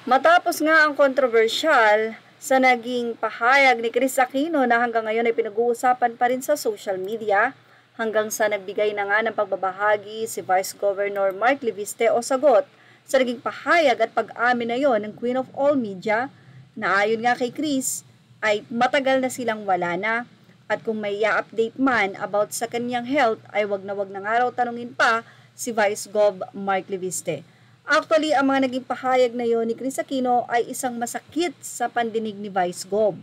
Matapos nga ang kontrobersyal sa naging pahayag ni Kris Aquino na hanggang ngayon ay pinag-uusapan pa rin sa social media, hanggang sa nagbigay na nga ng pagbabahagi si Vice Governor Mark Leviste o sagot sa naging pahayag at pag-amin na yon ng Queen of All Media na ayon nga kay Kris ay matagal na silang wala na at kung may i-update man about sa kanyang health ay wag na nga raw tanungin pa si Vice Gov Mark Leviste. Actually, ang mga naging pahayag na yon ni Kris Aquino ay isang masakit sa pandinig ni Vice Gov.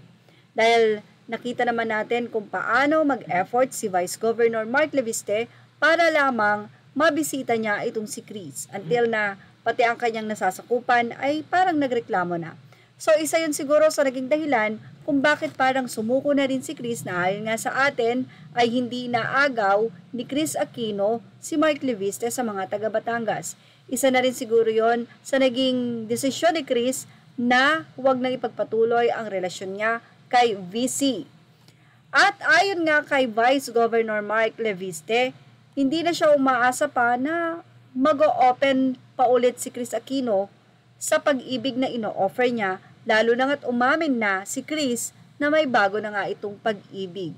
Dahil nakita naman natin kung paano mag-effort si Vice Governor Mark Leviste para lamang mabisita niya itong si Kris. Until na pati ang kanyang nasasakupan ay parang nagreklamo na. So isa yun siguro sa naging dahilan kung bakit parang sumuko na rin si Kris na ayon nga sa atin ay hindi naagaw ni Kris Aquino si Mark Leviste sa mga taga Batangas. Isa na rin siguro yon sa naging desisyon ni Kris na huwag nang ipagpatuloy ang relasyon niya kay VC. At ayon nga kay Vice Governor Mark Leviste, hindi na siya umaasa pa na mag-o-open pa ulit si Kris Aquino sa pag-ibig na ino-offer niya, lalo na nga't umamin na si Kris na may bago na nga itong pag-ibig.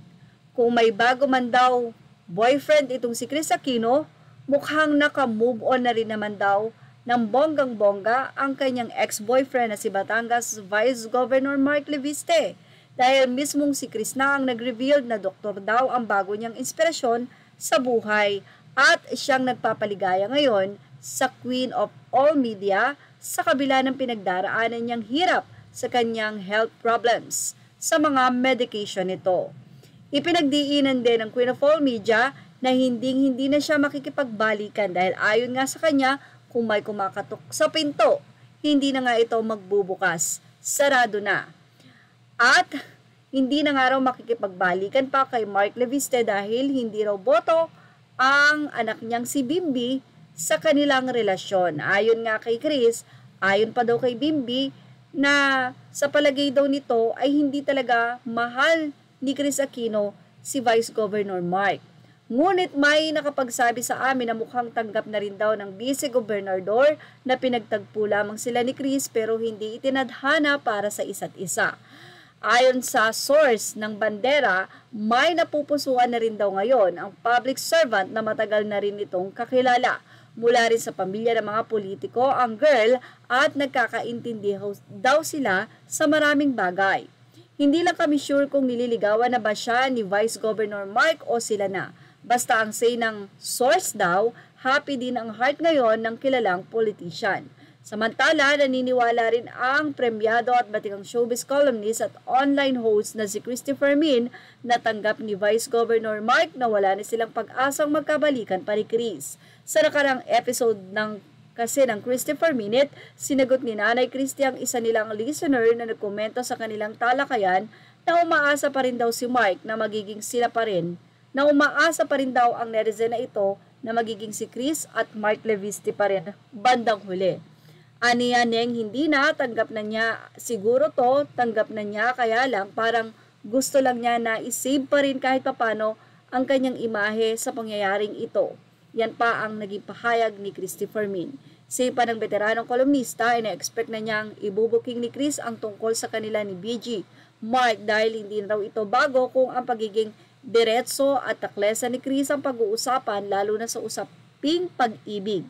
Kung may bago man daw boyfriend itong si Kris Aquino, mukhang naka-move on na rin naman daw ng bonggang-bongga ang kanyang ex-boyfriend na si Batangas Vice Governor Mark Leviste. Dahil mismong si Kris na ang nag-reveal na doktor daw ang bago niyang inspirasyon sa buhay at siyang nagpapaligaya ngayon sa Queen of All Media sa kabila ng pinagdaraanan niyang hirap sa kanyang health problems sa mga medication nito. Ipinagdiinan din ng Queen of All Media na hindi na siya makikipagbalikan dahil ayon nga sa kanya, kung may kumakatok sa pinto, hindi na nga ito magbubukas, sarado na. At hindi na nga raw makikipagbalikan pa kay Mark Leviste dahil hindi raw boto ang anak niyang si Bimbi sa kanilang relasyon. Ayon nga kay Kris, ayon pa daw kay Bimbi na sa palagay daw nito ay hindi talaga mahal ni Kris Aquino si Vice Governor Mark. Ngunit may nakapagsabi sa amin na mukhang tanggap na rin daw ng vice-gobernador na pinagtagpo lamang sila ni Kris pero hindi itinadhana para sa isa't isa. Ayon sa source ng Bandera, may napupusuan na rin daw ngayon ang public servant na matagal na rin itong kakilala. Mula rin sa pamilya ng mga politiko ang girl at nagkakaintindi daw sila sa maraming bagay. Hindi lang kami sure kung nililigawan na ba siya ni Vice Governor Mark o sila na. Basta ang say ng source daw, happy din ang heart ngayon ng kilalang politician. Samantala, naniniwala rin ang premyado at batikang showbiz columnist at online host na si Christopher Min na tanggap ni Vice Governor Mark na wala na silang pag-asang magkabalikan pa ni Kris. Sa nakarang episode ng Christopher Minute, sinagot ni Nanay Christy ang isa nilang listener na nagkomento sa kanilang talakayan na umaasa pa rin daw si Mark na magiging sila pa rin, na umaasa pa rin daw ang netizen na ito na magiging si Kris at Mark Leviste pa rin bandang huli. Aniya Neng hindi na, tanggap na niya, siguro to, tanggap na niya kaya lang parang gusto lang niya na isave pa rin kahit papano ang kanyang imahe sa pangyayaring ito. Yan pa ang naging pahayag ni Christopher Min. Say pa ng veteranong kolumnista, ina-expect na niyang ibubuking ni Kris ang tungkol sa kanila ni BG Mark dahil hindi na raw ito bago kung ang pagiging diretso at taklesa ni Kris ang pag-uusapan lalo na sa usaping pag-ibig.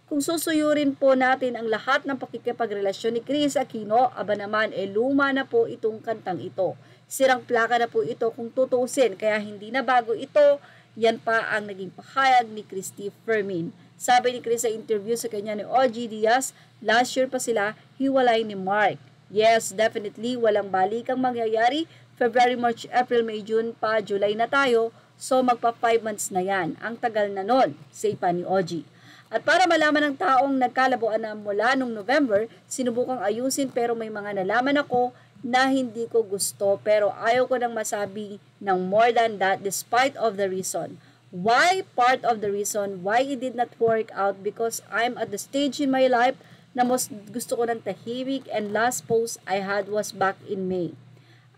Kung susuyurin po natin ang lahat ng pakikipagrelasyon ni Kris Aquino, aba naman luma na po itong kantang ito. Sirang plaka na po ito kung tutuusin kaya hindi na bago ito. Yan pa ang naging pahayag ni Christopher Min. Sabi ni Kris sa interview sa kanya ni OG Diaz, last year pa sila hiwalay ni Mark. Yes, definitely walang balikang mangyayari. February, March, April, May, June pa, July na tayo. So magpa 5 months na yan. Ang tagal na nun, say pa ni OG. At para malaman ng taong nagkalabuan na mula nung November, sinubukang ayusin pero may mga nalaman ako na hindi ko gusto pero ayaw ko nang masabi ng more than that despite of the reason. Why? Part of the reason why it did not work out because I'm at the stage in my life na mas gusto ko ng tahimik and last post I had was back in May.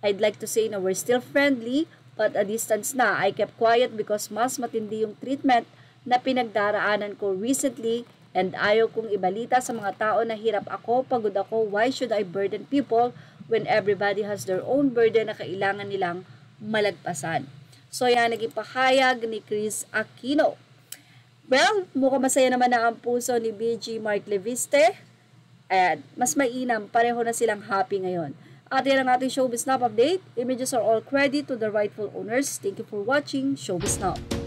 I'd like to say na we're still friendly but a distance na. I kept quiet because mas matindi yung treatment na pinagdaraanan ko recently And ayaw kong ibalita sa mga tao na hirap ako, pagod ako, why should I burden people when everybody has their own burden na kailangan nilang malagpasan. So yan, naging pahayag ni Chris Aquino. Well, mukhang masaya naman na ang puso ni BG Mark Leviste. Ayan, mas mainam, pareho na silang happy ngayon. At yan ang ating Showbiz Now update. Images are all credit to the rightful owners. Thank you for watching Showbiz Now.